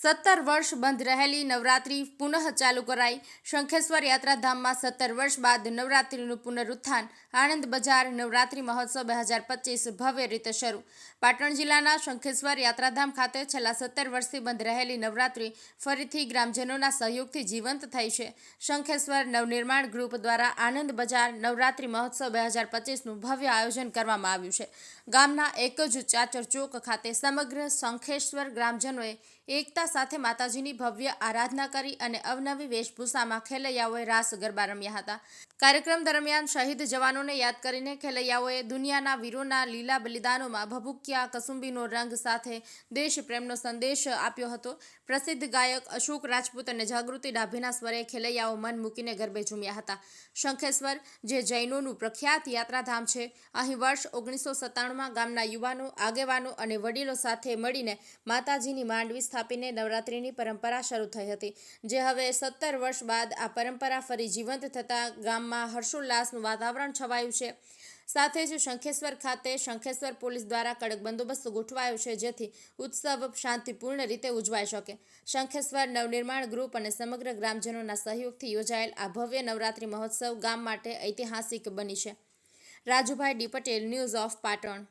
17 વર્ષ બંધ રહેલી નવરાત્રી પુનઃ ચાલુ કરાઈ। શંખેશ્વર યાત્રાધામમાં 17 વર્ષ બાદ નવરાત્રીનું પુનરુત્થાન। આનંદ બજાર નવરાત્રી મહોત્સવ 2025 ભવ્ય રીતે શરૂ। પાટણ જિલ્લાના શંખેશ્વર યાત્રાધામ ખાતે છેલ્લા 17 વર્ષથી બંધ રહેલી નવરાત્રી ફરીથી ગ્રામજનોના સહયોગથી જીવંત થઈ છે। શંખેશ્વર નવનિર્માણ ગ્રુપ દ્વારા આનંદ બજાર નવરાત્રી મહોત્સવ 2025નું ભવ્ય આયોજન કરવામાં આવ્યું છે। ગામના એક જ ચાચર ચોક ખાતે સમગ્ર શંખેશ્વર ગ્રામજનોએ એકતા સાથે માતાજીની ભવ્ય આરાધના કરી અને અવનવી વેશભૂષામાં ખેલૈયાઓએ રાસ ગરબા રમ્યા હતા। કાર્યક્રમ દરમિયાન શહીદ જવાનોને યાદ કરીને ખેલૈયાઓએ દુનિયાના વીરોના લીલા બલિદાનોમાં ભભૂક્યા કસુંબીનો રંગ સાથે દેશ પ્રેમનો સંદેશ આપ્યો હતો। પ્રસિદ્ધ ગાયક અશોક રાજપૂત અને જાગૃતિ ડાભીના સ્વરે ખેલૈયાઓ મન મૂકીને ગરબે ઝૂમ્યા હતા। શંખેશ્વર જે જૈનોનું પ્રખ્યાત યાત્રાધામ છે, અહીં વર્ષ 1997માં ગામના યુવાનો, આગેવાનો અને વડીલો સાથે મળીને માતાજીની માંડવી સ્થાપીને નવરાત્રિની પરંપરા શરૂ થઈ હતી, જે હવે 17 વર્ષ બાદ આ પરંપરા ફરી જીવંત થતાં ગામમાં હર્ષોલ્લાસનું વાતાવરણ છવાયું છે। સાથે જ શંખેશ્વર ખાતે શંખેશ્વર પોલીસ દ્વારા કડક બંદોબસ્ત ગોઠવાયો છે, જેથી ઉત્સવ શાંતિપૂર્ણ રીતે ઉજવાઈ શકે। શંખેશ્વર નવનિર્માણ ગ્રુપ અને સમગ્ર ગ્રામજનોના સહયોગથી યોજાયેલ આ ભવ્ય નવરાત્રી મહોત્સવ ગામ માટે ઐતિહાસિક બની છે। Rajubhai D Patel, news of Patan.